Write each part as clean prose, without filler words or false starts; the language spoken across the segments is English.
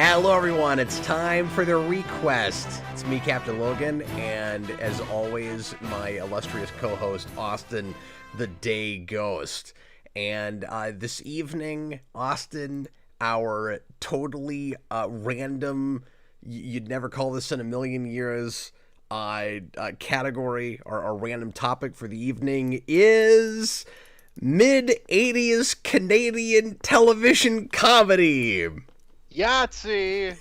Hello, everyone. It's time for the ReQuest. It's me, Captain Logan, and as always, my illustrious co-host, Austin, the Day Ghost. And this evening, Austin, our totally random, you'd never call this in a million years, category or random topic for the evening is mid-80s Canadian television comedy. Yahtzee!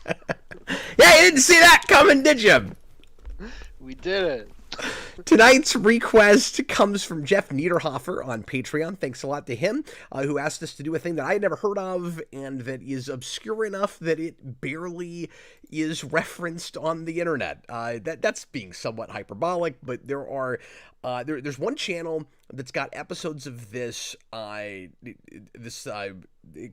Yeah, you didn't see that coming, did you? We did it. Tonight's request comes from Jeff Niederhofer on Patreon. Thanks a lot to him, who asked us to do a thing that I had never heard of and that is obscure enough that it barely is referenced on the internet. That's being somewhat hyperbolic, but there's one channel that's got episodes of this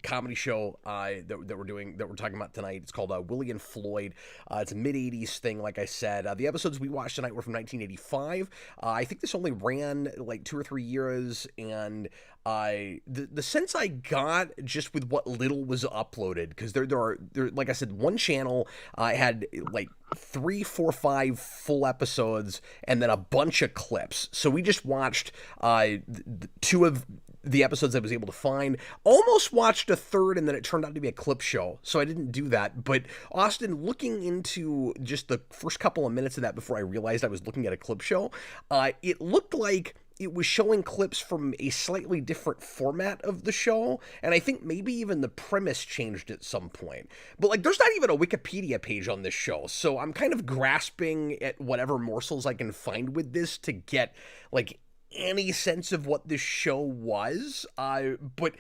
comedy show that we're talking about tonight. It's called Willy and Floyd. It's a mid-80s thing, like I said. The episodes we watched tonight were from 1985. I think this only ran like 2 or 3 years, and the sense I got just with what little was uploaded, because there like I said, one channel had like 3, 4, 5 full episodes and then a bunch of clips. So we just watched 2 of the episodes I was able to find. Almost watched a third, and then it turned out to be a clip show, so I didn't do that. But Austin, looking into just the first couple of minutes of that before I realized I was looking at a clip show, it looked like it was showing clips from a slightly different format of the show, and I think maybe even the premise changed at some point. But like, there's not even a Wikipedia page on this show, so I'm kind of grasping at whatever morsels I can find with this to get like any sense of what this show was. But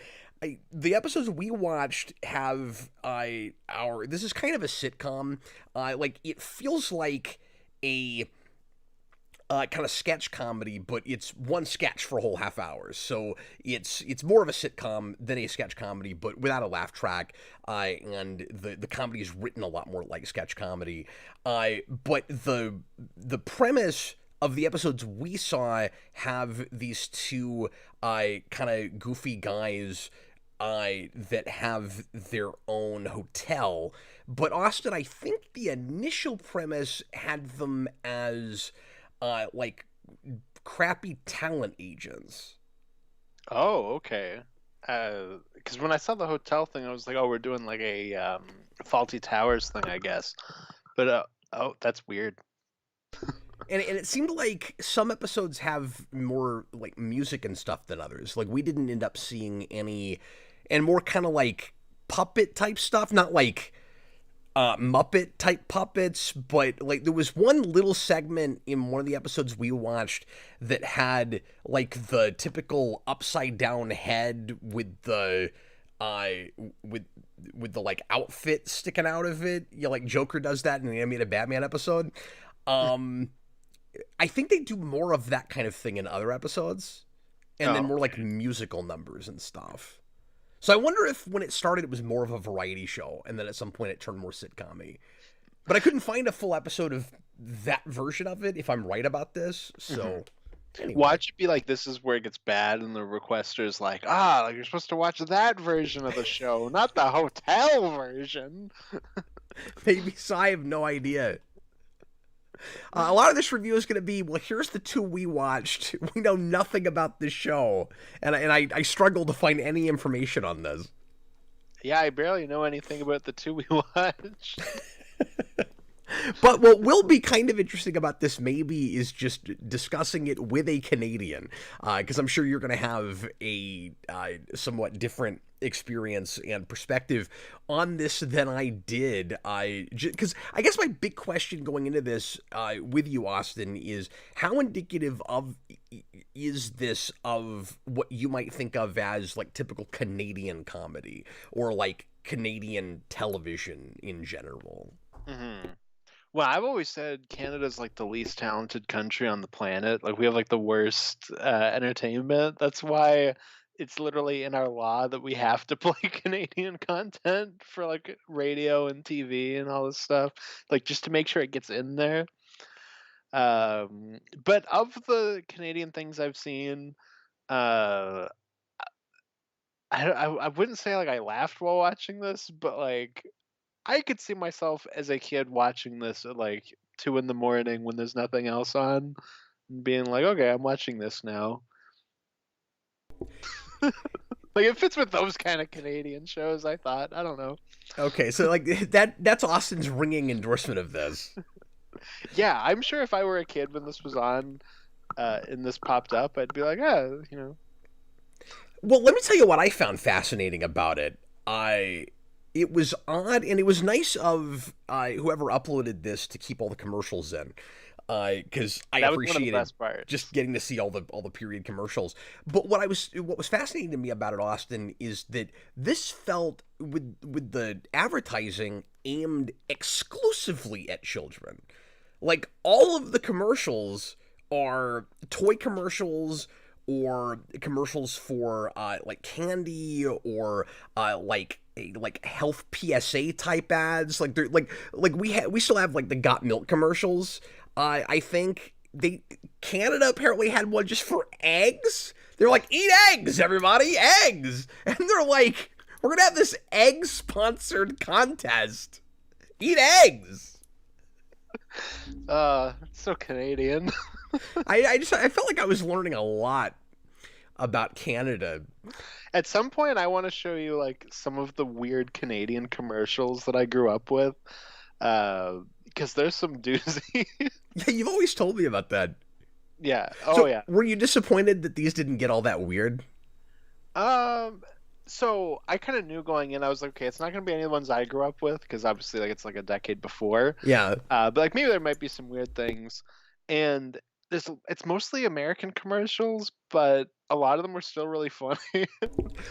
the episodes we watched have this is kind of a sitcom. Like, it feels like a kind of sketch comedy, but it's one sketch for a whole half hour. So it's more of a sitcom than a sketch comedy, but without a laugh track. And the comedy is written a lot more like sketch comedy. But the premise of the episodes we saw have these two kind of goofy guys that have their own hotel. But Austin, I think the initial premise had them as like crappy talent agents. Oh, okay. Because when I saw the hotel thing, I was like, oh, we're doing like a Faulty Towers thing, I guess. But, oh, that's weird. And it seemed like some episodes have more like music and stuff than others. Like, we didn't end up seeing any, and more kind of like puppet type stuff, not like Muppet type puppets, but like there was one little segment in one of the episodes we watched that had like the typical upside down head with the with the like outfit sticking out of it. You know, like Joker does that in the animated Batman episode. I think they do more of that kind of thing in other episodes, and then more like musical numbers and stuff. So I wonder if when it started it was more of a variety show, and then at some point it turned more sitcom-y. But I couldn't find a full episode of that version of it, if I'm right about this. So anyway. Watch it be like, this is where it gets bad, and the requester's like, like you're supposed to watch that version of the show, not the hotel version. Maybe so. I have no idea. A lot of this review is going to be, well, here's the 2 we watched. We know nothing about this show, and I struggle to find any information on this. Yeah, I barely know anything about the 2 we watched. But what will be kind of interesting about this maybe is just discussing it with a Canadian, because I'm sure you're going to have a somewhat different experience and perspective on this than I did. Because I guess my big question going into this with you, Austin, is how indicative of is this of what you might think of as like typical Canadian comedy or like Canadian television in general? Mm-hmm. Well, I've always said Canada's like the least talented country on the planet. Like, we have like the worst entertainment. That's why it's literally in our law that we have to play Canadian content for like radio and TV and all this stuff, like just to make sure it gets in there. But of the Canadian things I've seen, uh, I wouldn't say like I laughed while watching this, but like I could see myself as a kid watching this at like 2 in the morning when there's nothing else on, and being like, okay, I'm watching this now. Like it fits with those kind of Canadian shows. I thought. I don't know. Okay, so like that's Austin's ringing endorsement of this. Yeah, I'm sure if I were a kid when this was on, and this popped up, I'd be like, Well, let me tell you what I found fascinating about it. It was odd, and it was nice of whoever uploaded this to keep all the commercials in, because I that was one of the appreciated best parts. just getting to see all the period commercials. But what was fascinating to me about it, Austin, is that this felt with the advertising aimed exclusively at children. Like all of the commercials are toy commercials or commercials for like candy or like health PSA type ads. Like they're like we still have like the Got Milk commercials. I think Canada apparently had one just for eggs. They're like, eat eggs, everybody, eggs, and they're like, we're gonna have this egg sponsored contest. Eat eggs. It's so Canadian. I felt like I was learning a lot about Canada. At some point, I want to show you like some of the weird Canadian commercials that I grew up with, because there's some doozy. Yeah, you've always told me about that. Yeah. So, were you disappointed that these didn't get all that weird? So I kind of knew going in, I was like, okay, it's not going to be any of the ones I grew up with, because obviously like it's like a decade before. Yeah. But like maybe there might be some weird things, and it's mostly American commercials, but a lot of them were still really funny.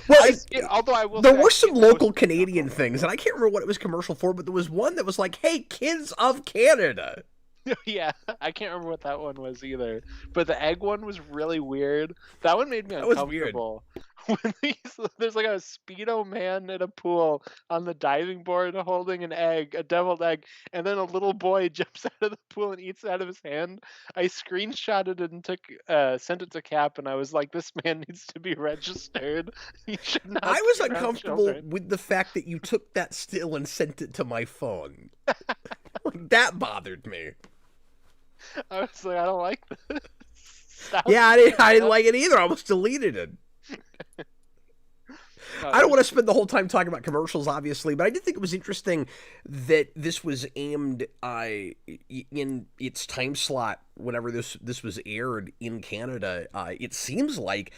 Well, although I will there say were some local Canadian things, and I can't remember what it was commercial for, but there was one that was like, "Hey, kids of Canada." Yeah, I can't remember what that one was either. But the egg one was really weird. That one made me uncomfortable. When there's like a Speedo man at a pool on the diving board holding an egg, a deviled egg, and then a little boy jumps out of the pool and eats it out of his hand. I screenshotted it and sent it to Cap, and I was like, this man needs to be registered. He should not. I was uncomfortable with the fact that you took that still and sent it to my phone. That bothered me. I was like, I don't like this. Stop. Yeah, I didn't like it either. I almost deleted it. I don't want to spend the whole time talking about commercials, obviously, but I did think it was interesting that this was aimed in its time slot whenever this was aired in Canada. It seems like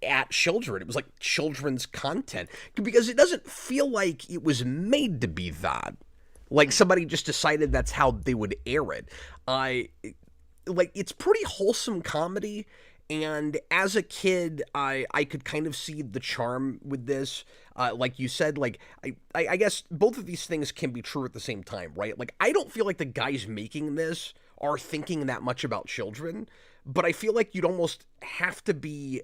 at children. It was like children's content, because it doesn't feel like it was made to be that. Like somebody just decided that's how they would air it. Like it's pretty wholesome comedy, and as a kid, I could kind of see the charm with this. Like you said, like I guess both of these things can be true at the same time, right? Like I don't feel like the guys making this are thinking that much about children, but I feel like you'd almost have to be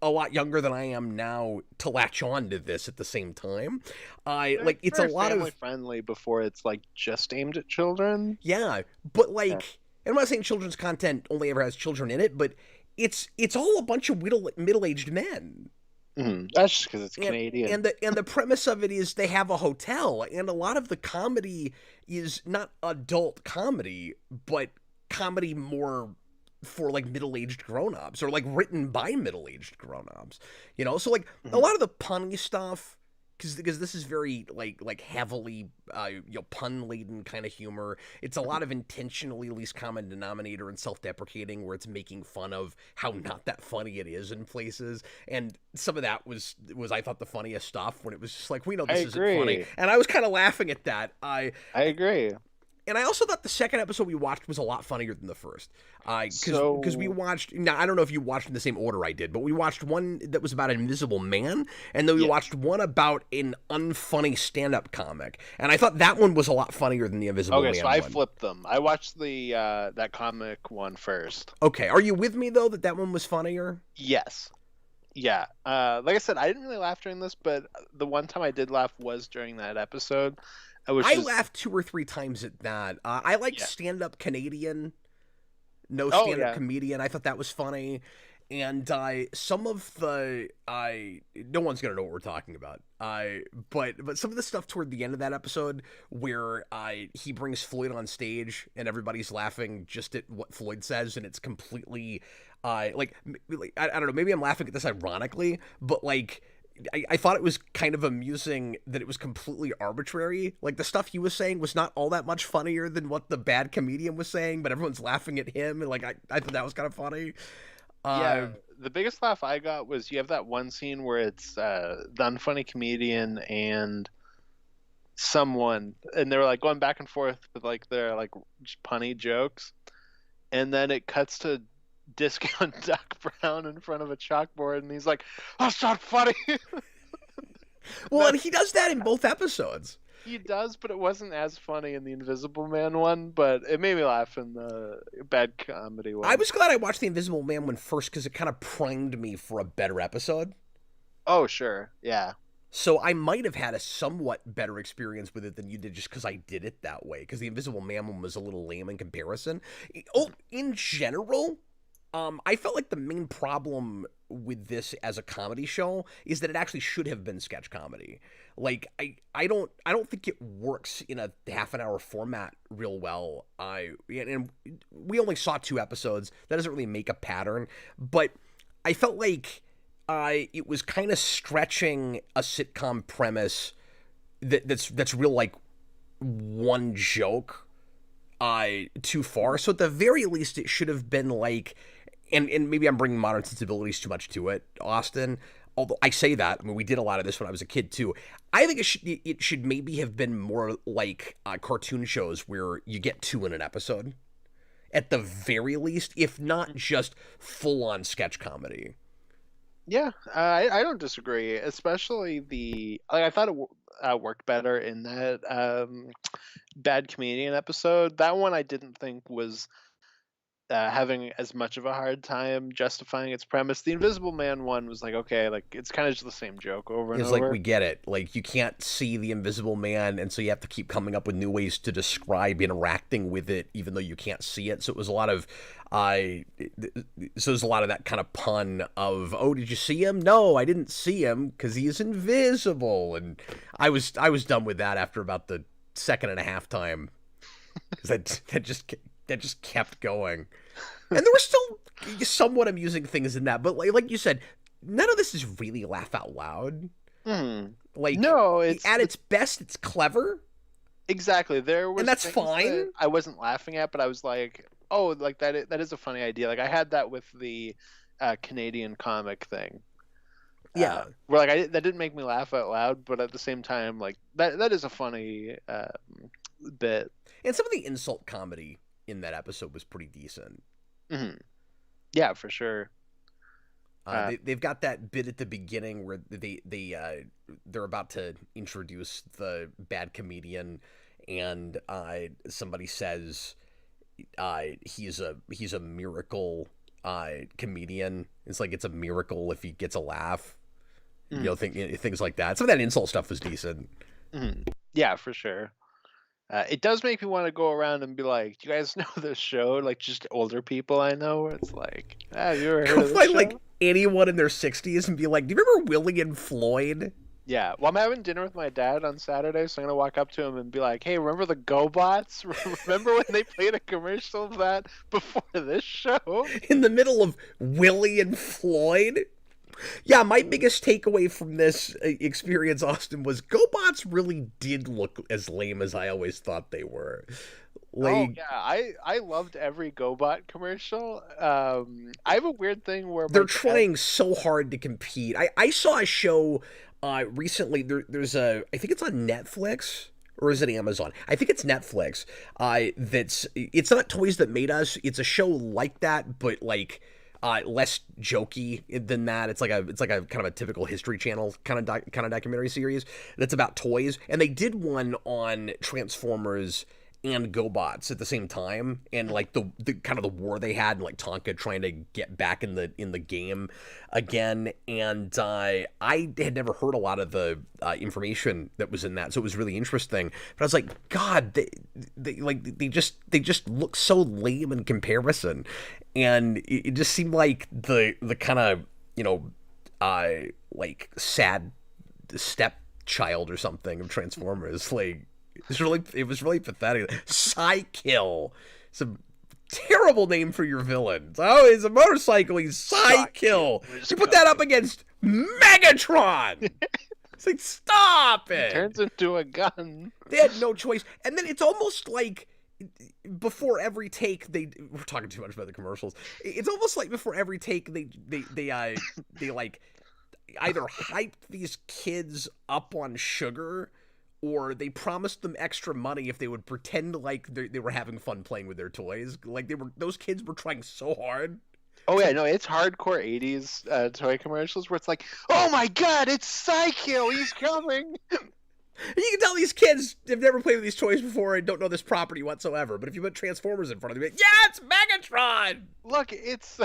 a lot younger than I am now to latch on to this at the same time. Like it's a lot family friendly before it's like just aimed at children. Yeah, but like, and I'm not saying children's content only ever has children in it, but it's all a bunch of middle-aged men. Mm-hmm. That's just because it's Canadian. And the premise of it is they have a hotel, and a lot of the comedy is not adult comedy, but comedy more for like middle-aged grown-ups, or like written by middle-aged grown-ups, you know. So like a lot of the punny stuff, because this is very like heavily pun-laden kind of humor. It's a lot of intentionally least common denominator and self-deprecating, where it's making fun of how not that funny it is in places. And some of that was I thought the funniest stuff, when it was just like, we know this isn't funny, and I was kind of laughing at that. I agree. And I also thought the second episode we watched was a lot funnier than the first. Because we watched... Now, I don't know if you watched in the same order I did, but we watched one that was about an invisible man, and then we watched one about an unfunny stand-up comic. And I thought that one was a lot funnier than the invisible man one. Okay, so I flipped them. I watched the that comic one first. Okay, are you with me, though, that one was funnier? Yes. Yeah. Like I said, I didn't really laugh during this, but the one time I did laugh was during that episode. I laughed 2 or 3 times at that. I liked stand-up Canadian, no stand-up comedian. I thought that was funny. And some of the no one's gonna know what we're talking about. But some of the stuff toward the end of that episode where he brings Floyd on stage and everybody's laughing just at what Floyd says, and it's completely like I don't know, maybe I'm laughing at this ironically, but like I thought it was kind of amusing that it was completely arbitrary. Like, the stuff he was saying was not all that much funnier than what the bad comedian was saying, but everyone's laughing at him, and like I thought that was kind of funny. Yeah, the biggest laugh I got was you have that one scene where it's the unfunny comedian and someone, and they're like going back and forth with like their like punny jokes, and then it cuts to Discount Doc Brown in front of a chalkboard, and he's like, "That's not funny." Well, and he does that in both episodes. He does, but it wasn't as funny in the Invisible Man one, but it made me laugh in the bad comedy one. I was glad I watched the Invisible Man one first because it kind of primed me for a better episode. Oh, sure. Yeah. So I might have had a somewhat better experience with it than you did just because I did it that way, because the Invisible Man one was a little lame in comparison. Oh, in general, I felt like the main problem with this as a comedy show is that it actually should have been sketch comedy. Like, I don't think it works in a half an hour format real well. And we only saw 2 episodes. That doesn't really make a pattern, but I felt like it was kind of stretching a sitcom premise that's real, like, one joke too far. So at the very least, it should have been like, and maybe I'm bringing modern sensibilities too much to it, Austin. Although I say that, I mean, we did a lot of this when I was a kid too. I think it should maybe have been more like cartoon shows where you get 2 in an episode, at the very least, if not just full on sketch comedy. Yeah, I don't disagree. Especially I thought it worked better in that bad comedian episode. That one I didn't think was having as much of a hard time justifying its premise. The Invisible Man one was like, okay, like it's kind of just the same joke over and It's over. like, we get it. Like, you can't see the Invisible Man, and so you have to keep coming up with new ways to describe interacting with it, even though you can't see it. So it was a lot of, so there's a lot of that kind of pun of, oh, did you see him? No, I didn't see him because he's invisible. And I was done with that after about the second and a half time, because that just kept going. And there were still somewhat amusing things in that, but like you said, none of this is really laugh out loud. Like, no, at its best, it's clever. Exactly. There was, and that's things fine. that I wasn't laughing at, but I was like, oh, like that is a funny idea. Like I had that with the Canadian comic thing. Yeah, where like that didn't make me laugh out loud, but at the same time, like that is a funny bit. And some of the insult comedy in that episode was pretty decent. Mm-hmm. Yeah, for sure. They've got that bit at the beginning where they're about to introduce the bad comedian, and somebody says he's a miracle comedian. It's like, it's a miracle if he gets a laugh. You know, things like that. Some of that insult stuff was decent. Yeah, for sure. It does make me want to go around and be like, do you guys know this show? Like, just older people I know, where it's like, have you ever heard of this show? Like anyone in their 60s and be like, do you remember Willy and Floyd? Yeah, well, I'm having dinner with my dad on Saturday, so I'm going to walk up to him and be like, hey, remember the GoBots? Remember when they played a commercial of that before this show? In the middle of Willy and Floyd? Yeah, my biggest takeaway from this experience, Austin, was GoBots really did look as lame as I always thought they were. Like, oh yeah, I loved every GoBot commercial. I have a weird thing where they're trying so hard to compete. I saw a show recently. There's I think it's on Netflix. Or is it Amazon? I think it's Netflix. It's not Toys That Made Us. It's a show like that, but like less jokey than that. It's like a kind of a typical History Channel kind of documentary series that's about toys. And they did one on Transformers and GoBots at the same time, and like the kind of the war they had, and like Tonka trying to get back in the game again. And I had never heard a lot of the information that was in that, so it was really interesting. But I was like, God, they just look so lame in comparison, and it just seemed like the kind of, you know, like sad stepchild or something of Transformers. Like, it was really pathetic. Psykill. It's a terrible name for your villain. Oh, he's a motorcycle. He's Psykill. You put that up against Megatron. It's like, stop it. It turns into a gun. They had no choice. And then it's almost like before every take we're talking too much about the commercials. It's almost like before every take they like either hyped these kids up on sugar, or they promised them extra money if they would pretend like they were having fun playing with their toys. Like those kids were trying so hard. Oh yeah, no, it's hardcore 80s toy commercials where it's like, oh my god, it's Psykill, he's coming. You can tell these kids have never played with these toys before and don't know this property whatsoever. But if you put Transformers in front of them, yeah, it's Megatron. Look, it's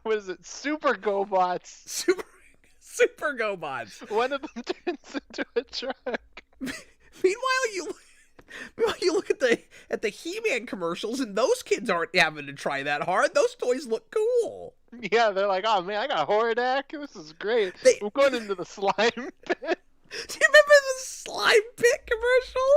what is it? Super GoBots. Super GoBots. One of them turns into a truck. Meanwhile, you look at the He-Man commercials, and those kids aren't having to try that hard. Those toys look cool. Yeah, they're like, oh man, I got a Hordak. This is great. I'm going into the slime pit. Do you remember the slime pit commercial?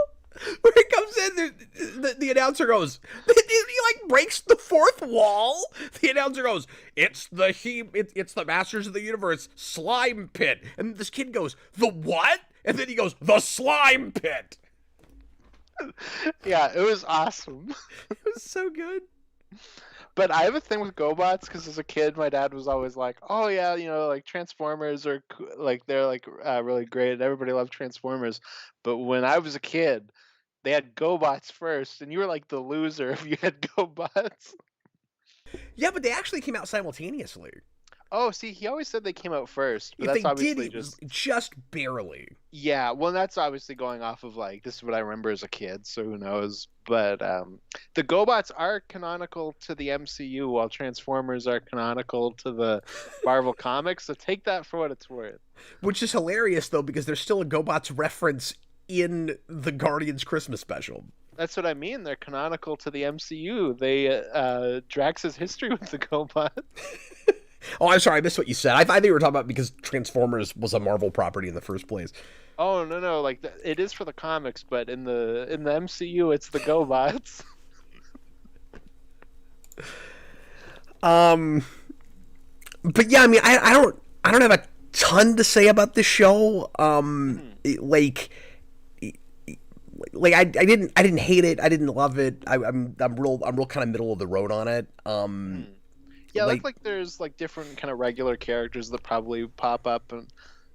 Where he comes in, the announcer goes, he like breaks the fourth wall. The announcer goes, it's the Masters of the Universe slime pit. And this kid goes, the what? And then he goes, the slime pit. Yeah, it was awesome. It was so good. But I have a thing with GoBots because as a kid, my dad was always like, "Oh yeah, you know, like Transformers are like they're like really great. Everybody loved Transformers." But when I was a kid, they had GoBots first, and you were like the loser if you had GoBots. Yeah, but they actually came out simultaneously. Oh, see, he always said they came out first, but If that's they obviously did, just barely. Yeah, well, that's obviously going off of like this is what I remember as a kid, so who knows? But the GoBots are canonical to the MCU, while Transformers are canonical to the Marvel comics. So take that for what it's worth. Which is hilarious though, because there's still a GoBots reference in the Guardians Christmas special. That's what I mean. They're canonical to the MCU. They Drax's history with the GoBots. Oh, I'm sorry, I missed what you said. I thought you were talking about because Transformers was a Marvel property in the first place. Oh no, like it is for the comics, but in the MCU, it's the GoBots. But yeah, I mean, I don't have a ton to say about this show. Like I didn't hate it. I didn't love it. I'm real kind of middle of the road on it. Yeah, like there's like different kind of regular characters that probably pop up, and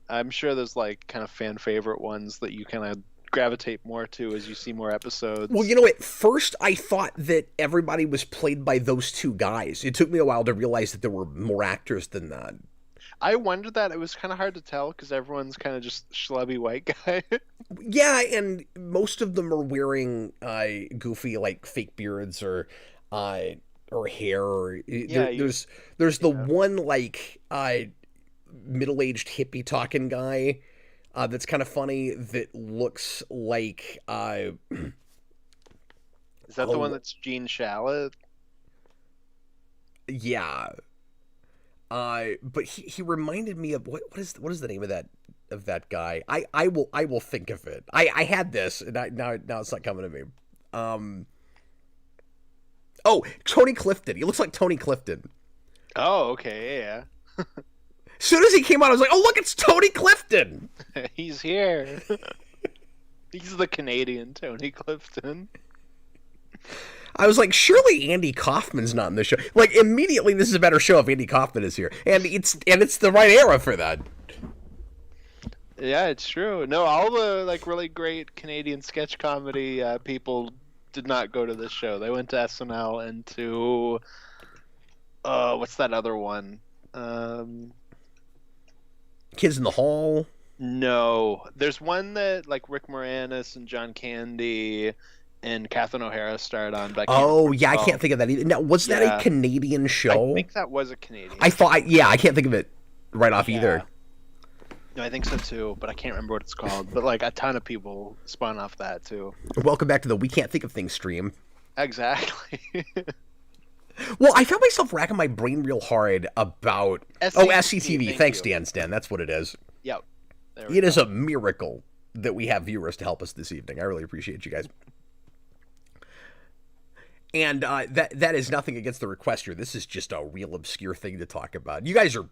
I'm sure there's like kind of fan favorite ones that you kind of gravitate more to as you see more episodes. Well, you know, at first I thought that everybody was played by those two guys. It took me a while to realize that there were more actors than that. I wondered that. It was kind of hard to tell because everyone's kind of just schlubby white guy. Yeah, and most of them are wearing goofy like fake beards or hair. There's the one like middle-aged hippie talking guy that's kind of funny that looks like Is that the one that's Gene Shalit? Yeah. But he reminded me of what is the name of that guy? I will think of it. I had this and now it's not coming to me. Oh, Tony Clifton. He looks like Tony Clifton. Oh, okay, yeah. As soon as he came out, I was like, "Oh, look, it's Tony Clifton." He's here. He's the Canadian Tony Clifton. I was like, surely Andy Kaufman's not in this show. Like, immediately, this is a better show if Andy Kaufman is here, and it's the right era for that. Yeah, it's true. No, all the like really great Canadian sketch comedy people did not go to this show. They went to SNL and to what's that other one? Kids in the Hall. No, there's one that like Rick Moranis and John Candy and Catherine O'Hara starred on, but I can't remember Oh what it's yeah, I can't called. think of that either. Now, was that a Yeah, Canadian I show? think that was a Canadian I thought, show. yeah, I can't think of it right off Yeah, either. no, I think so too, but I can't remember what it's called. But like a ton of people spun off that too. Welcome back to the We Can't Think of Things stream. Exactly. Well, I found myself racking my brain real hard about SCTV, SCTV. thank Thanks, you. Dan Stan. That's what it is. Yep. There we It is go. a miracle that we have viewers to help us this evening. I really appreciate you guys. And that is nothing against the requester. This is just a real obscure thing to talk about. You guys are,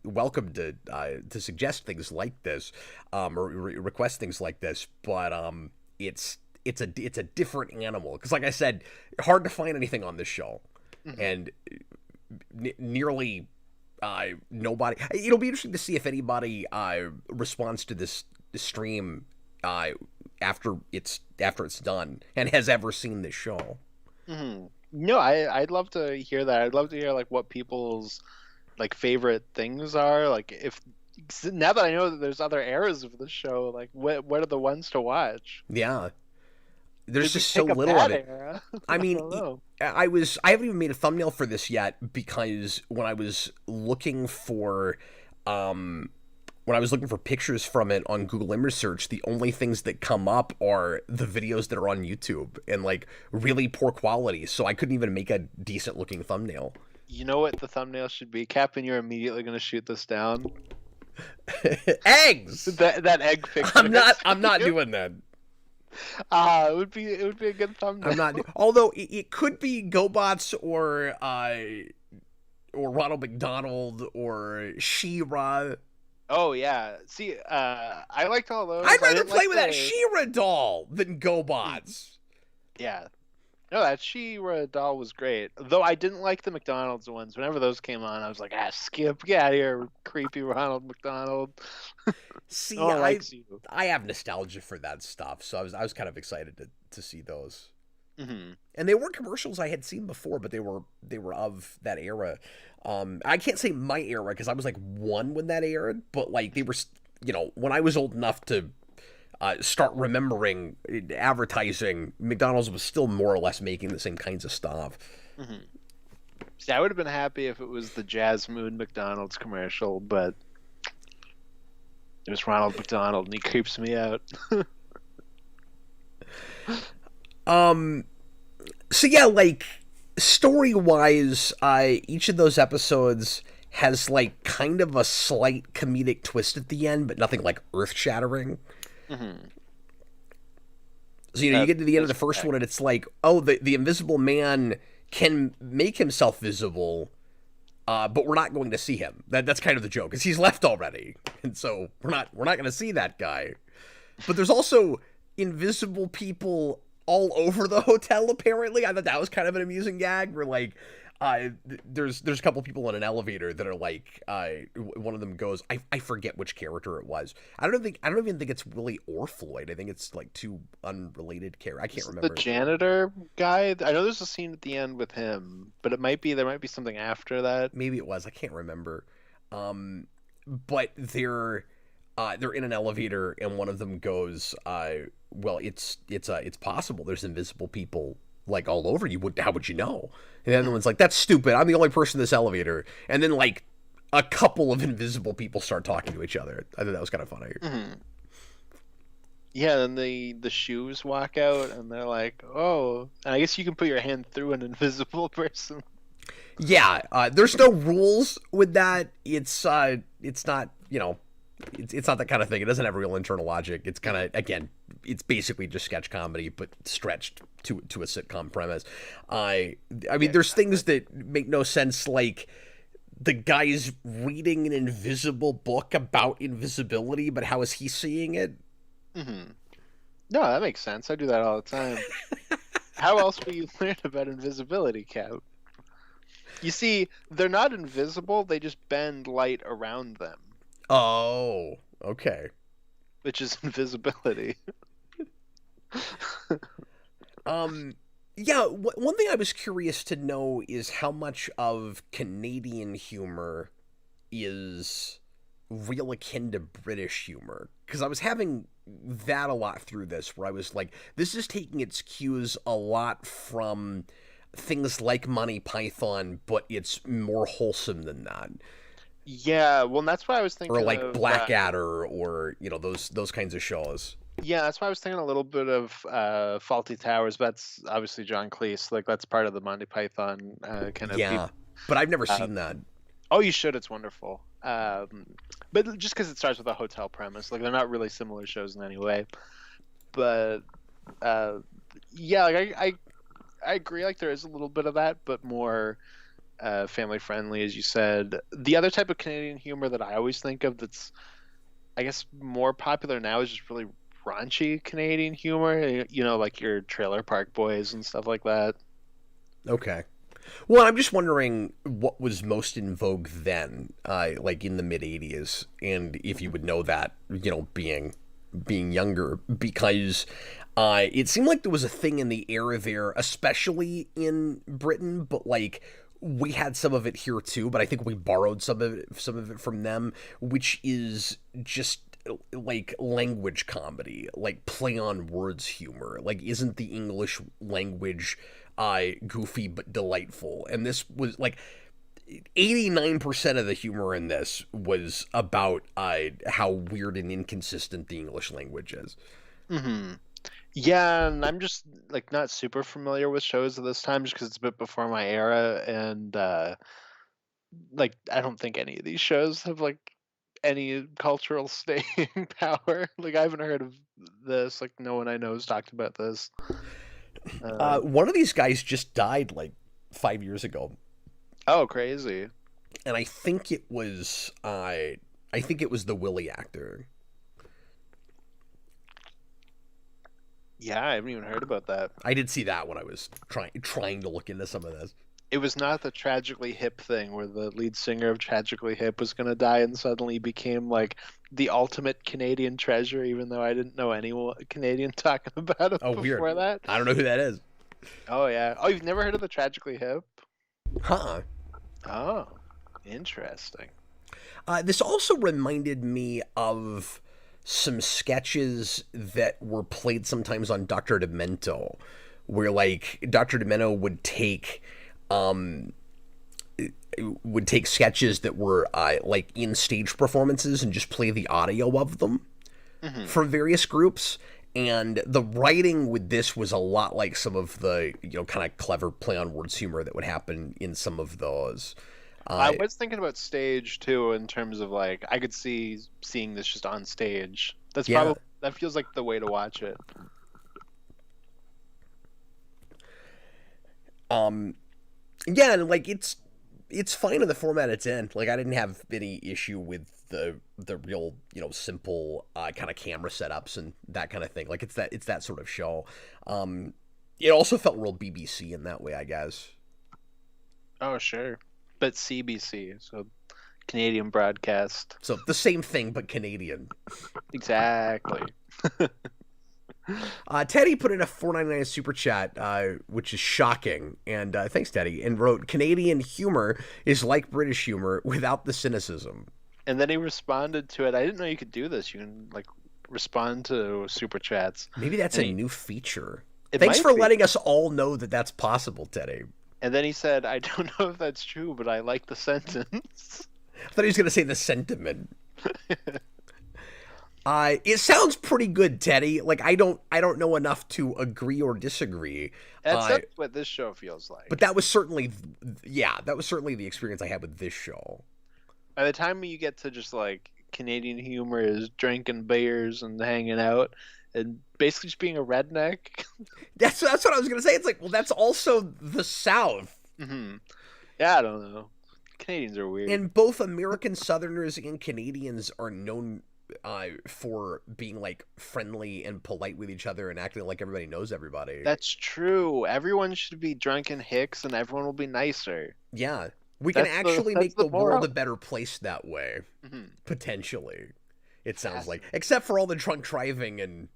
welcome to suggest things like this, or request things like this. But it's a different animal because, like I said, hard to find anything on this show, and nearly nobody. It'll be interesting to see if anybody responds to this stream after it's done and has ever seen this show. No, I'd love to hear that. I'd love to hear like what people's like favorite things are. Like if now that I know that there's other eras of the show, like what are the ones to watch? Yeah, there's Did we just so pick a little bad of it. era? I mean, don't know. I haven't even made a thumbnail for this yet because when I was looking for pictures from it on Google image search, the only things that come up are the videos that are on YouTube and like really poor quality. So I couldn't even make a decent looking thumbnail. You know what the thumbnail should be, Captain? You're immediately going to shoot this down. Eggs. That egg picture. I'm not doing that. It would be a good thumbnail. I'm not. Although it could be GoBots or Ronald McDonald or She-Ra. Oh yeah. See, I liked all those. I'd I rather didn't play like with the... that She-Ra doll than GoBots. Yeah. No, that She-Ra doll was great. Though I didn't like the McDonald's ones. Whenever those came on, I was like, skip, get out of here, creepy Ronald McDonald. See, No one likes you. I have nostalgia for that stuff, so I was kind of excited to see those. Mm-hmm. And they weren't commercials I had seen before, but they were of that era. I can't say my era because I was like 1 when that aired, but like they were, when I was old enough to start remembering advertising, McDonald's was still more or less making the same kinds of stuff. Mm-hmm. See, I would have been happy if it was the Jazz Moon McDonald's commercial, but there's Ronald McDonald and he creeps me out. So yeah, like story-wise, each of those episodes has like kind of a slight comedic twist at the end, but nothing like earth-shattering. Mm-hmm. So you get to the end of the first one, and it's like, oh, the Invisible Man can make himself visible, but we're not going to see him. That's kind of the joke, because he's left already, and so we're not going to see that guy. But there's also invisible people all over the hotel. Apparently, I thought that was kind of an amusing gag. Where like, there's a couple people in an elevator that are like, one of them goes, I forget which character it was. I don't even think it's Willy or Floyd. I think it's like 2 unrelated characters. I can't remember. The janitor guy. I know there's a scene at the end with him, but there might be something after that. Maybe it was. I can't remember. But they're in an elevator, and one of them goes, well, it's possible there's invisible people like all over you. How would you know? And the other one's like, that's stupid. I'm the only person in this elevator. And then like a couple of invisible people start talking to each other. I thought that was kind of funny. Mm-hmm. Yeah, then the shoes walk out, and they're like, oh, and I guess you can put your hand through an invisible person. Yeah, there's no rules with that. It's not, it's not that kind of thing. It doesn't have real internal logic. It's kind of, again, it's basically just sketch comedy, but stretched to a sitcom premise. I mean, there's things that make no sense, like the guy's reading an invisible book about invisibility, but how is he seeing it? Mm-hmm. No, that makes sense. I do that all the time. How else will you learn about invisibility, Cap? You see, they're not invisible. They just bend light around them. Oh, okay. Which is invisibility. Yeah, one thing I was curious to know is how much of Canadian humor is real akin to British humor, because I was having that a lot through this, where I was like, this is taking its cues a lot from things like Monty Python, but it's more wholesome than that. Yeah, well, and that's why I was Or thinking like of. Blackadder, or those kinds of shows. Yeah, that's why I was thinking a little bit of Faulty Towers. But that's obviously John Cleese. Like that's part of the Monty Python kind of people. Yeah, but I've never Uh, seen that. oh, you should. It's wonderful. But just because it starts with a hotel premise, like they're not really similar shows in any way. But uh, yeah, like I agree. Like there is a little bit of that, but more family friendly, as you said. The other type of Canadian humor that I always think of that's, I guess, more popular now is just really raunchy Canadian humor. You know, like your Trailer Park Boys and stuff like that. Okay. Well, I'm just wondering what was most in vogue then, like in the mid '80s, and if you would know that, being younger, because it seemed like there was a thing in the air there, especially in Britain, but like we had some of it here too. But I think we borrowed some of it from them, which is just like language comedy, like play on words humor. Like, isn't the English language goofy but delightful? And this was like 89% of the humor in this was about how weird and inconsistent the English language is. Hmm. Yeah, and I'm just like not super familiar with shows at this time, just because it's a bit before my era, and like I don't think any of these shows have like any cultural staying power. Like I haven't heard of this. Like no one I know has talked about this. One of these guys just died like 5 years ago, Oh, crazy. and I think it was the Willy actor. Yeah, I haven't even heard about that. I did see that when I was trying to look into some of this. It was not the Tragically Hip thing where the lead singer of Tragically Hip was going to die and suddenly became like the ultimate Canadian treasure, even though I didn't know anyone Canadian talking about it Oh, weird. before that. I don't know who that is. Oh, yeah. Oh, you've never heard of the Tragically Hip? Huh. Oh, interesting. This also reminded me of some sketches that were played sometimes on Dr. Demento, where like Dr. Demento um would take sketches that were like in stage performances and just play the audio of them for various groups. And the writing with this was a lot like some of the kind of clever play on words humor that would happen in some of those. I was thinking about stage too, in terms of like I could see seeing this just on stage. That's Yeah. probably that feels like the way to watch it. Yeah, and like it's fine in the format it's in. Like I didn't have any issue with the real simple kind of camera setups and that kind of thing. Like it's that sort of show. It also felt real BBC in that way, I guess. Oh, sure. But CBC, so Canadian broadcast. So the same thing but Canadian. Exactly. Teddy put in a $4.99 super chat, which is shocking, and thanks, Teddy, and wrote, "Canadian humor is like British humor without the cynicism." And then he responded to it. I didn't know you could do this. You can like respond to super chats. Maybe that's And a he- new feature. It Thanks might for be. letting us all know that that's possible, Teddy. And then he said, "I don't know if that's true, but I like the sentence." I thought he was going to say the sentiment. It sounds pretty good, Teddy. Like I don't know enough to agree or disagree. That's what this show feels like. But that was certainly the experience I had with this show. By the time you get to just like Canadian humor is drinking beers and hanging out and basically just being a redneck. That's what I was going to say. It's like, well, that's also the South. Hmm. Yeah, I don't know. Canadians are weird. And both American Southerners and Canadians are known for being like friendly and polite with each other and acting like everybody knows everybody. That's true. Everyone should be drunken hicks and everyone will be nicer. Yeah. We can That's actually that's make the moral. world a better place that way. Mhm. Potentially. It sounds like. Except for all the drunk driving and,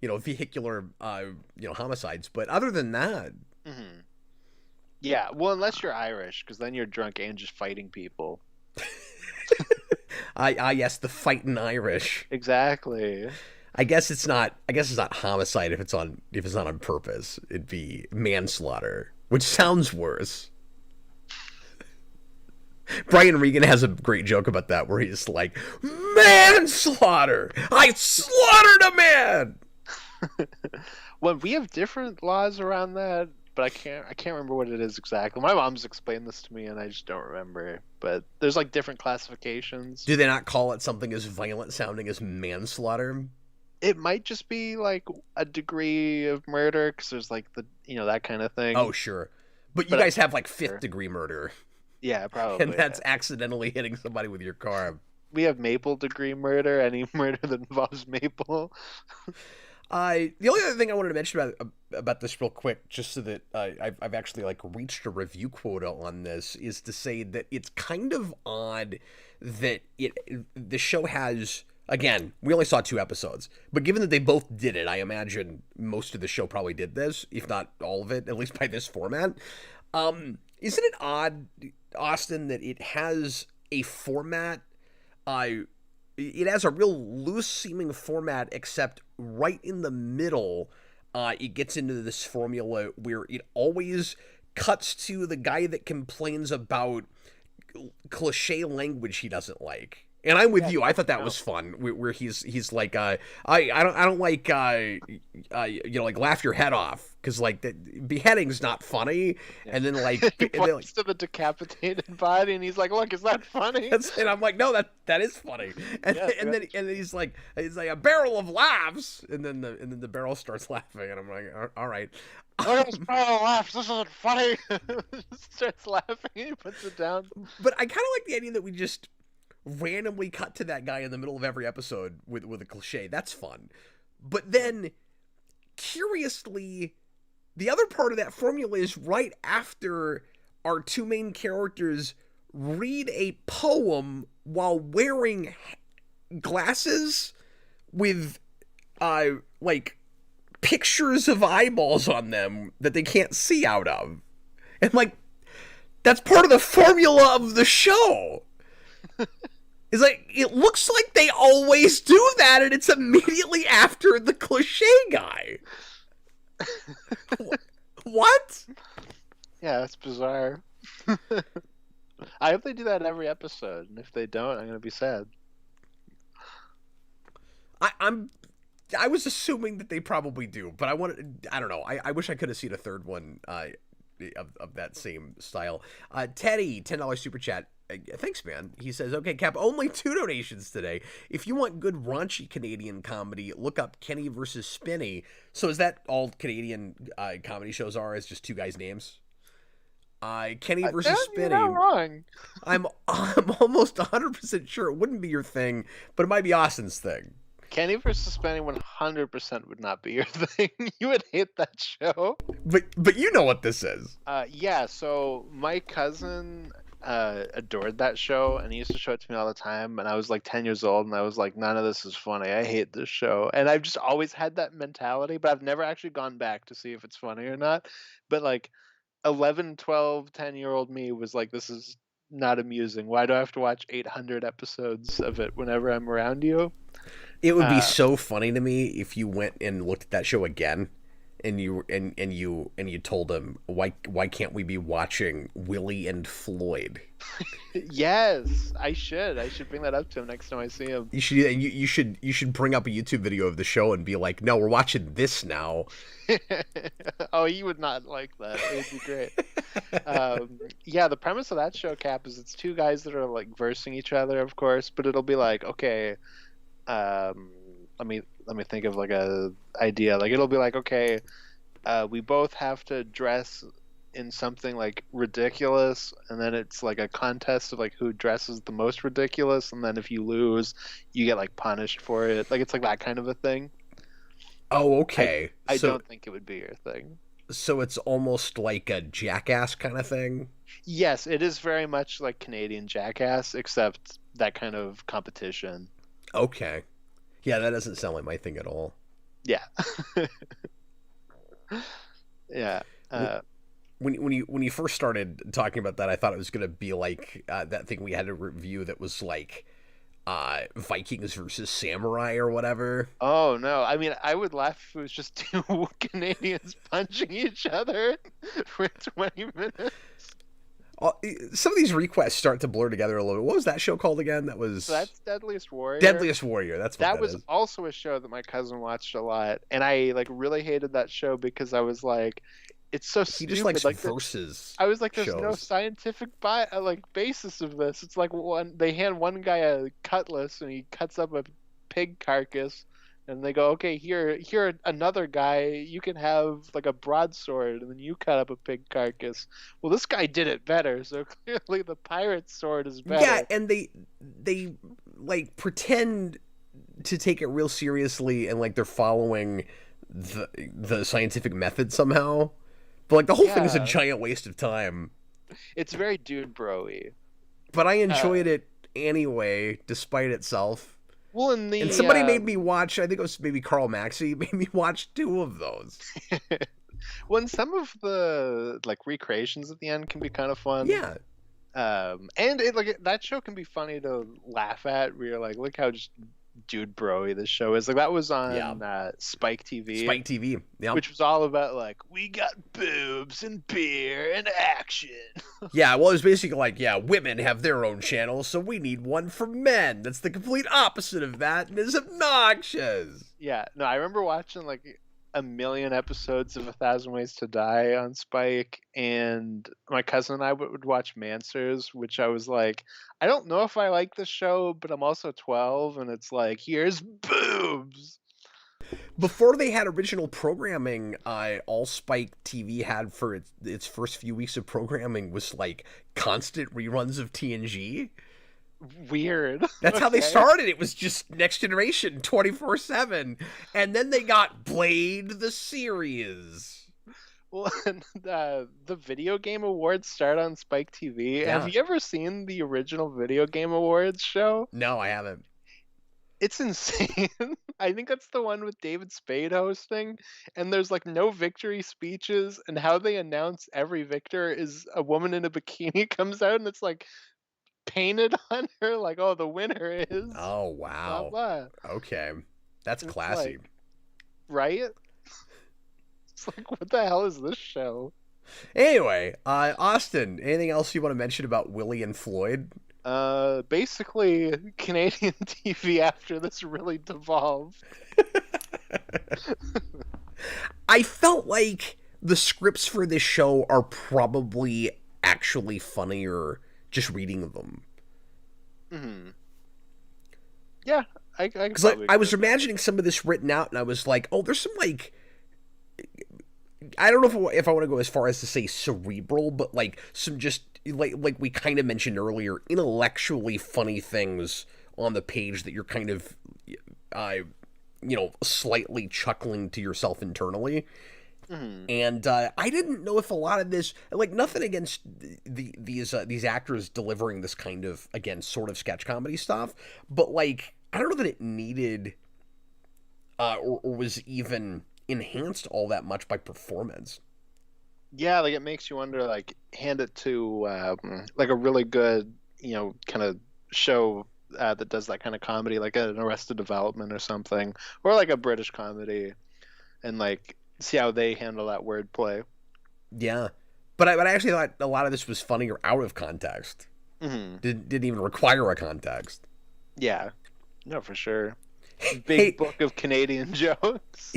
vehicular, homicides. But other than that. Mhm. Yeah, well, unless you're Irish, because then you're drunk and just fighting people. Yes, the fighting Irish. Exactly. I guess it's not. I guess it's not homicide if it's not on purpose. It'd be manslaughter, which sounds worse. Brian Regan has a great joke about that, where he's like, "Manslaughter! I slaughtered a man." Well, we have different laws around that, but I can't remember what it is exactly. My mom's explained this to me, and I just don't remember. But there's like different classifications. Do they not call it something as violent sounding as manslaughter? It might just be like a degree of murder, because there's like that kind of thing. Oh, sure. But you guys have like fifth-degree murder. Yeah, probably. And that's accidentally hitting somebody with your car. We have maple degree murder, any murder that involves maple. The only other thing I wanted to mention about this real quick, just so that I've actually like reached a review quota on this, is to say that it's kind of odd that the show has, again, we only saw 2 episodes, but given that they both did it, I imagine most of the show probably did this, if not all of it, at least by this format. Isn't it odd, Austin, that it has a format? It has a real loose-seeming format, except right in the middle, it gets into this formula where it always cuts to the guy that complains about cliche language he doesn't like. And I'm with you. I thought that was fun. Where he's like, I don't like, like laugh your head off, because like the beheading's not funny. Yeah. And then like he points to the decapitated body, and he's like, "Look, is that funny?" And I'm like, "No, that is funny." And then he's like a barrel of laughs, and then the barrel starts laughing, and I'm like, "All right." Look at this barrel of laughs. This isn't funny. Starts laughing, and he puts it down. But I kind of like the idea that we just randomly cut to that guy in the middle of every episode with a cliche. That's fun. But then, curiously, the other part of that formula is right after our 2 main characters read a poem while wearing glasses with like pictures of eyeballs on them that they can't see out of. And like, that's part of the formula of the show. It's like, it looks like they always do that, and it's immediately after the cliche guy. What? Yeah, that's bizarre. I hope they do that every episode, and if they don't, I'm gonna be sad. I was assuming that they probably do, but I don't know. I wish I could have seen a third one of that same style. Teddy, $10 super chat. Thanks, man. He says, "Okay, Cap, only 2 donations today. If you want good raunchy Canadian comedy, look up Kenny versus Spinny." So is that all Canadian comedy shows are? Is just 2 guys' names? Kenny versus Spinny. You're not wrong. I'm almost 100% sure it wouldn't be your thing, but it might be Austin's thing. Kenny versus Spinny 100% would not be your thing. You would hate that show. But you know what this is. Yeah, so my cousin adored that show, and he used to show it to me all the time, and I was like 10 years old, and I was like, none of this is funny. I hate this show. And I've just always had that mentality, but I've never actually gone back to see if it's funny or not. But like 11, 12, 10-year-old me was like, this is not amusing. Why do I have to watch 800 episodes of it whenever I'm around you? It would be so funny to me if you went and looked at that show again, and you told him, why can't we be watching Willy and Floyd? Yes, I should bring that up to him next time I see him. You should bring up a YouTube video of the show and be like, no, we're watching this now. Oh, he would not like that. It would be great. Yeah, the premise of that show, Cap, is it's 2 guys that are like versing each other, of course, but it'll be like, okay, let me think of like a idea. Like, it'll be like, okay, we both have to dress in something like ridiculous, and then it's like a contest of like who dresses the most ridiculous, and then if you lose, you get like punished for it. Like, it's like that kind of a thing. Oh, okay. I don't think it would be your thing. So it's almost like a Jackass kind of thing? Yes, it is very much like Canadian Jackass, except that kind of competition. Okay. Yeah, that doesn't sound like my thing at all. Yeah. Yeah. When you first started talking about that, I thought it was going to be like that thing we had to review that was like Vikings versus Samurai or whatever. Oh no! I mean, I would laugh if it was just two Canadians punching each other for 20 minutes. Some of these requests start to blur together a little bit. What was that show called again? That So was that's Deadliest Warrior. Deadliest Warrior. That's what That that was is. also a show that my cousin watched a lot, and I like really hated that show because I was like, it's so He stupid. just likes Like versus I was like, there's no shows. scientific like basis of this. It's like they hand one guy a cutlass and he cuts up a pig carcass, and they go, okay, here another guy, you can have like a broadsword, and then you cut up a pig carcass. Well, this guy did it better, so clearly the pirate's sword is Yeah, better. and they like pretend to take it real seriously and like they're following the scientific method somehow. But like the whole thing is a Yeah, giant waste of time. it's very dude bro-y. But I Uh, enjoyed it anyway, despite itself. well, in And the somebody made me watch, I think it was maybe Carl Maxey, made me watch two of those. when some of the like recreations at the end can be kind of fun. Yeah. And it, like that show can be funny to laugh at. Where you're like, look how just dude bro-y this show is. Like that was Yeah. on Spike TV, Spike TV. Yeah. which was all about like we got boobs and beer and action. Yeah, well, it was basically like, yeah, women have their own channels, so we need one for men. That's the complete opposite of that, and is obnoxious. Yeah, no, I remember watching like a million episodes of A Thousand Ways to Die on Spike, and my cousin and I would watch Mansers, which I was like, I don't know if I like this show, but I'm also 12, and it's like, here's boobs. Before they had original programming, all Spike TV had for its first few weeks of programming was like constant reruns of TNG. Weird. That's how they Okay. started. It was just Next Generation 24/7. And then they got Blade the series. Well, and, the video game awards start on Spike TV. Yeah. Have you ever seen the original video game awards show? No, I haven't. It's insane. I think that's the one with David Spade hosting, and there's like no victory speeches, and how they announce every victor is a woman in a bikini comes out and it's like painted on her, like, oh, the winner is Oh, blah wow. blah. Okay. That's And it's classy. like, right? It's like, what the hell is this show? Anyway, Austin, anything else you want to mention about Willy and Floyd? Basically, Canadian TV after this really devolved. I felt like the scripts for this show are probably actually funnier just reading them. Hmm. Yeah, I Because probably I was agree with that. imagining some of this written out, and I was like, oh, there's some like, I don't know if I want to go as far as to say cerebral, but like some just like we kind of mentioned earlier, intellectually funny things on the page that you're kind of, slightly chuckling to yourself internally. Mhm. And I didn't know if a lot of this, like, nothing against these actors delivering this kind of, again, sort of sketch comedy stuff, but like I don't know that it needed or was even enhanced all that much by performance. Yeah, like it makes you wonder, like, hand it to like a really good, kind of show that does that kind of comedy, like an Arrested Development or something, or like a British comedy, and like see how they handle that wordplay. Yeah, but I actually thought a lot of this was funnier out of context. Hmm. Didn't even require a context. Yeah, no, for sure. Hey, Big book of Canadian jokes.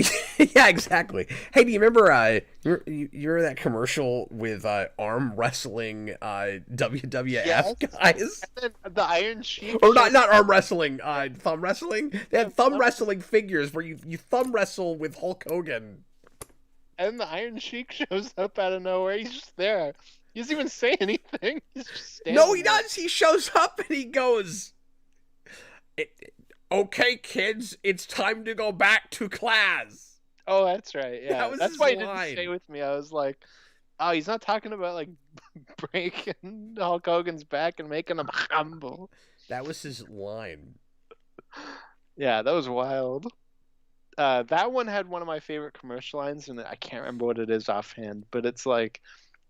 yeah, exactly. Hey, do you remember you're that commercial with arm wrestling WWF Yes. guys? And then the Iron Sheik. Or not arm wrestling, thumb wrestling? They had thumb Thumb- wrestling figures where you thumb wrestle with Hulk Hogan. And the Iron Sheik shows up out of nowhere. He's just there. He doesn't even say anything. He's just standing No, he there. does. He shows up and he goes, "Okay, kids, it's time to go back to class." Oh, that's right. Yeah, That was that's his why it didn't line. stay with me. I was like, oh, he's not talking about like breaking Hulk Hogan's back and making him humble. That was his line. Yeah, that was wild. That one had one of my favorite commercial lines, and I can't remember what it is offhand, but it's like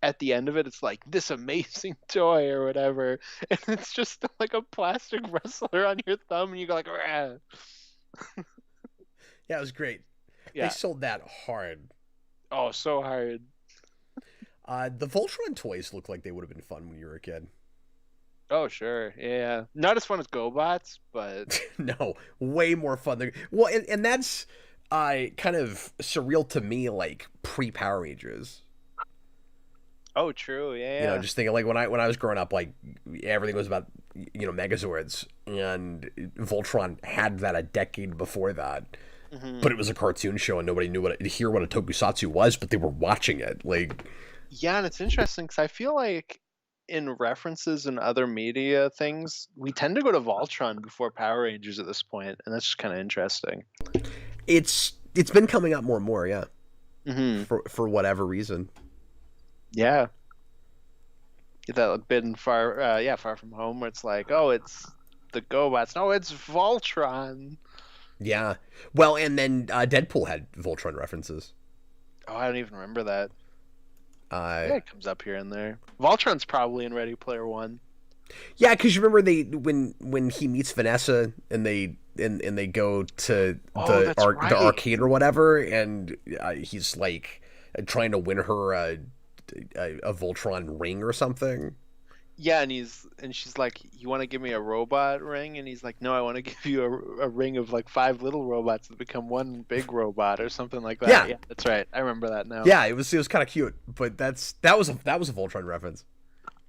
at the end of it, it's like this amazing toy or whatever, and it's just like a plastic wrestler on your thumb, and you go like, "Rah." Yeah, it was great. They Yeah. sold that hard. Oh, so hard. The Voltron toys look like they would have been fun when you were a kid. Oh, sure. Yeah. Not as fun as GoBots, but No, way more fun. Well, and that's kind of surreal to me, like pre-Power Rangers. oh, true. Yeah. You know, just thinking like when I was growing up, like everything was about Megazords, and Voltron had that a decade before that. Mhm. But it was a cartoon show, and nobody knew what a tokusatsu was, but they were watching it. Like, Yeah, and it's interesting because I feel like in references and other media things, we tend to go to Voltron before Power Rangers at this point, and that's just kind of interesting. it's been coming up more and more, yeah, Mm-hmm. for whatever reason. Yeah. Get that bit in Far From Home, where it's like, oh, it's the GoBots. No, it's Voltron. Yeah. Well, and then Deadpool had Voltron references. Oh, I don't even remember that. Uh, Yeah, it comes up here and there. Voltron's probably in Ready Player One. yeah, because you remember when he meets Vanessa and they go to Oh, that's the right. arcade or whatever, and he's like trying to win her a Voltron ring or something. Yeah, and she's like, "You want to give me a robot ring?" And he's like, "No, I want to give you a ring of like 5 little robots that become one big robot or something like that." Yeah, that's right. I remember that now. Yeah, it was kind of cute, but that was a Voltron reference.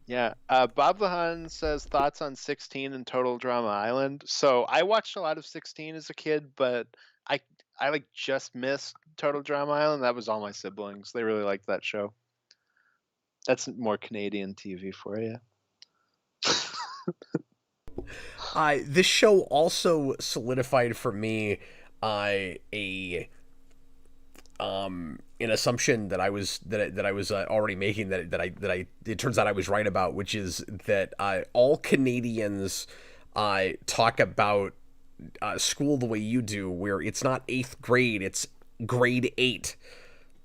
Yeah. Bob the Hun says thoughts on 16 and Total Drama Island. So I watched a lot of 16 as a kid, but I like just missed Total Drama Island. That was all my siblings. They really liked that show. That's more Canadian TV for you. This show also solidified for me an assumption that I was already making that it turns out I was right about, which is that all Canadians talk about school the way you do, where it's not 8th grade, it's grade 8.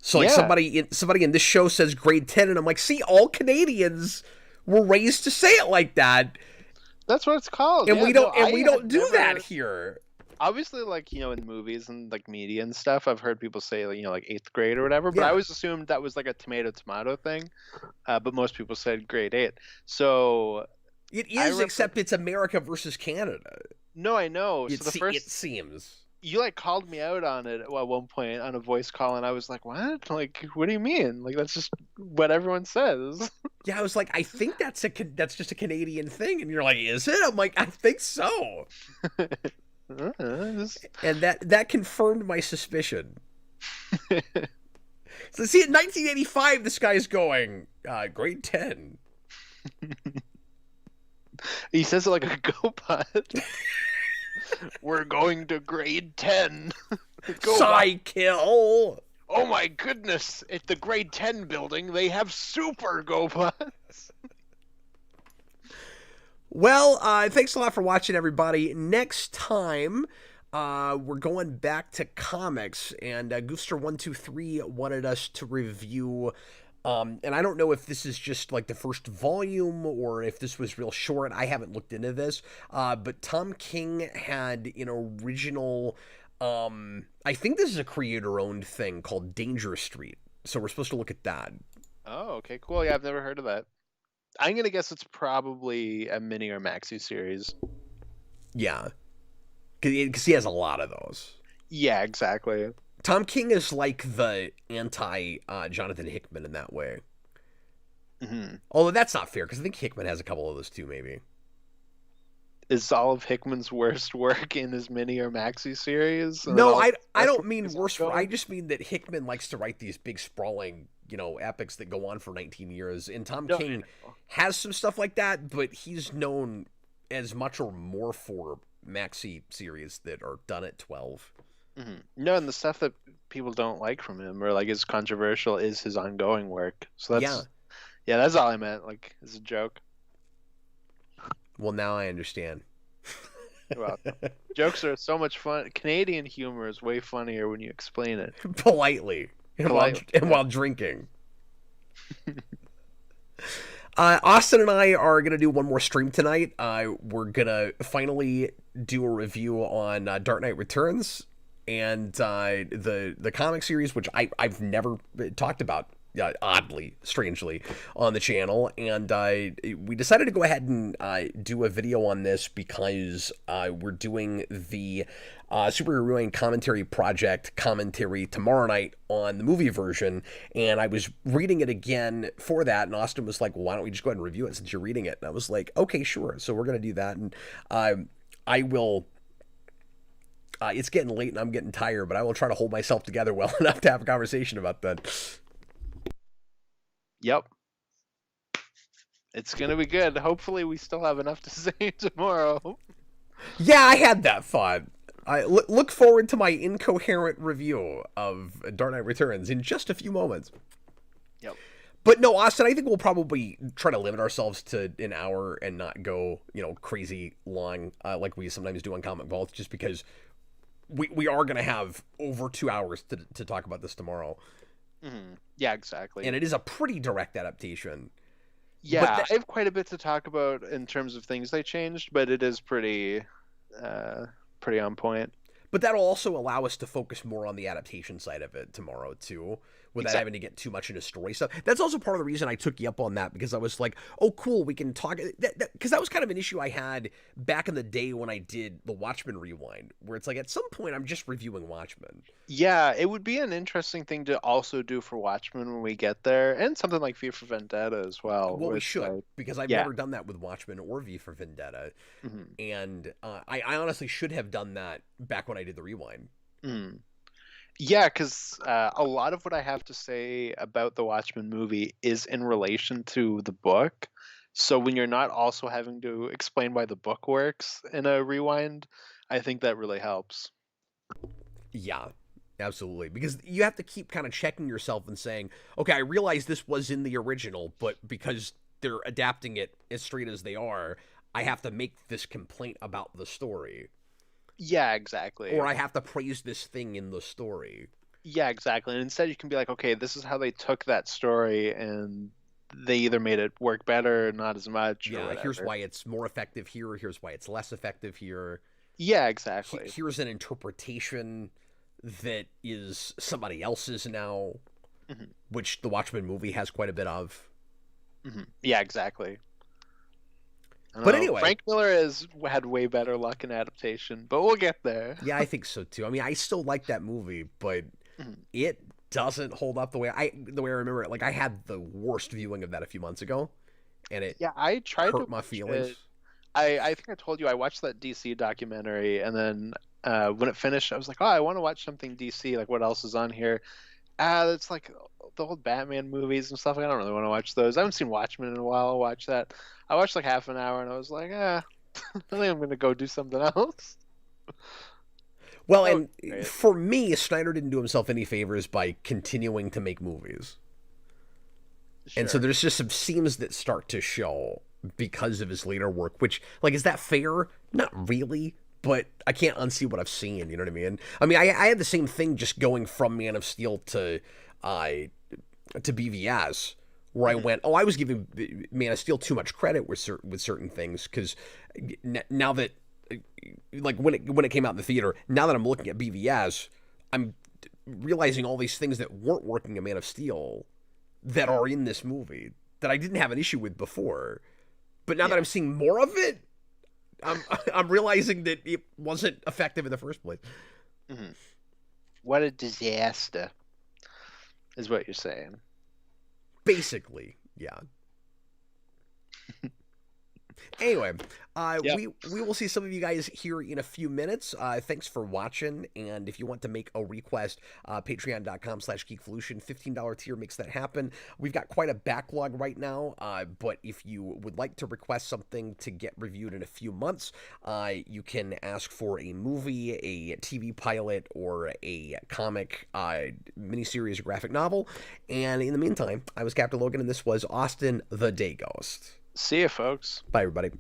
So like Yeah. somebody in this show says grade 10, and I'm like, see, all Canadians were raised to say it like that, That's what it's called. and Yeah, we don't no, and we I don't had do never- that here. Obviously, like, in movies and like media and stuff, I've heard people say, like, like 8th grade or whatever, but Yeah. I always assumed that was like a tomato thing. But most people said grade 8. So It I is, remember- except it's America versus Canada. no, I know. So It seems. you like called me out on it at one point on a voice call, and I was like, what? Like, what do you mean? Like, that's just what everyone says. Yeah, I was like, I think that's just a Canadian thing, and you're like, is it? I'm like, I think so, and that confirmed my suspicion. So see, in 1985, this guy's going grade 10. He says it like a GoBot. We're going to grade 10. Psykill. Oh my goodness! At the grade 10 building, they have super GoBots. Well, thanks a lot for watching, everybody. Next time, we're going back to comics, and Goofster123 wanted us to review, and I don't know if this is just like the first volume or if this was real short. I haven't looked into this, but Tom King had an original, I think this is a creator-owned thing called Danger Street, so we're supposed to look at that. Oh, okay, cool. Yeah, I've never heard of that. I'm gonna guess it's probably a mini or maxi series. Yeah, because he has a lot of those. Yeah, exactly. Tom King is like the anti Jonathan Hickman in that way. Mm-hmm. Although that's not fair, because I think Hickman has a couple of those too, maybe. Is all of Hickman's worst work in his mini or maxi series? And No, all- I don't mean is worse. ongoing? I just mean that Hickman likes to write these big, sprawling, epics that go on for 19 years. And Tom No, King has some stuff like that, but he's known as much or more for maxi series that are done at 12. Mm-hmm. No, and the stuff that people don't like from him or like is controversial is his ongoing work. So that's that's all I meant. Like, as a joke. Well, now I understand. Well, jokes are so much fun. Canadian humor is way funnier when you explain it. Politely. And while drinking. Austin and I are gonna do one more stream tonight. We're gonna finally do a review on Dark Knight Returns and the comic series, which I've never talked about. Oddly, strangely, on the channel, and we decided to go ahead and do a video on this because we're doing the Super Reviewing Commentary Project commentary tomorrow night on the movie version, and I was reading it again for that, and Austin was like, well, why don't we just go ahead and review it since you're reading it? And I was like, okay, sure. So we're going to do that, and I will... it's getting late and I'm getting tired, but I will try to hold myself together well enough to have a conversation about that. Yep. It's gonna be good. Hopefully we still have enough to say tomorrow. Yeah, I had that thought. I look forward to my incoherent review of Dark Knight Returns in just a few moments. Yep. But no, Austin, I think we'll probably try to limit ourselves to an hour and not go, crazy long like we sometimes do on Comic Vault, just because we are going to have over 2 hours to talk about this tomorrow. Mm-hmm. Yeah, exactly. And it is a pretty direct adaptation. Yeah, I have quite a bit to talk about in terms of things they changed, but it is pretty on point. But that'll also allow us to focus more on the adaptation side of it tomorrow, too, without having to get too much into story stuff. That's also part of the reason I took you up on that, because I was like, oh, cool, we can talk... Because that was kind of an issue I had back in the day when I did the Watchmen Rewind, where it's like, at some point, I'm just reviewing Watchmen. Yeah, it would be an interesting thing to also do for Watchmen when we get there, and something like V for Vendetta as well. Well, we should, because I've never done that with Watchmen or V for Vendetta. Mm-hmm. And I honestly should have done that back when I did the Rewind. Mm. Yeah, because a lot of what I have to say about the Watchmen movie is in relation to the book. So when you're not also having to explain why the book works in a rewind, I think that really helps. Yeah, absolutely. Because you have to keep kind of checking yourself and saying, okay, I realize this was in the original, but because they're adapting it as straight as they are, I have to make this complaint about the story. Yeah, exactly. Or I have to praise this thing in the story. Yeah, exactly. And instead you can be like, okay, this is how they took that story and they either made it work better, not as much. Yeah, here's why it's more effective here. Here's why it's less effective here. Yeah, exactly. Here's an interpretation that is somebody else's now, mm-hmm. which the Watchmen movie has quite a bit of. Mm-hmm. Yeah, exactly. But anyway, Frank Miller has had way better luck in adaptation, but we'll get there. Yeah, I think so too. I mean, I still like that movie, but it doesn't hold up the way I remember it. Like, I had the worst viewing of that a few months ago, and I tried hurt my feelings. I think I told you I watched that DC documentary, and then when it finished, I was like, oh, I want to watch something DC. Like, what else is on here? It's like the old Batman movies and stuff. I don't really want to watch those. I haven't seen Watchmen in a while. I'll watch that. I watched like half an hour, and I was like, I think I'm going to go do something else. Well, and for me, Snyder didn't do himself any favors by continuing to make movies. Sure. And so there's just some seams that start to show because of his later work, which, like, is that fair? Not really, but I can't unsee what I've seen, you know what I mean? I mean, I had the same thing just going from Man of Steel to BVS, where I went, I was giving Man of Steel too much credit with certain things, because now that, like, when it came out in the theater, now that I'm looking at BVS, I'm realizing all these things that weren't working in Man of Steel that are in this movie that I didn't have an issue with before. But now that I'm seeing more of it, I'm realizing that it wasn't effective in the first place. Mm-hmm. What a disaster, is what you're saying. Basically, yeah. Anyway, we will see some of you guys here in a few minutes. Thanks for watching, and if you want to make a request, patreon.com/geekvolution, $15 tier makes that happen. We've got quite a backlog right now, but if you would like to request something to get reviewed in a few months, you can ask for a movie, a TV pilot, or a comic, miniseries, or graphic novel. And in the meantime, I was Captain Logan, and this was Austin the Day Ghost. See ya, folks. Bye, everybody.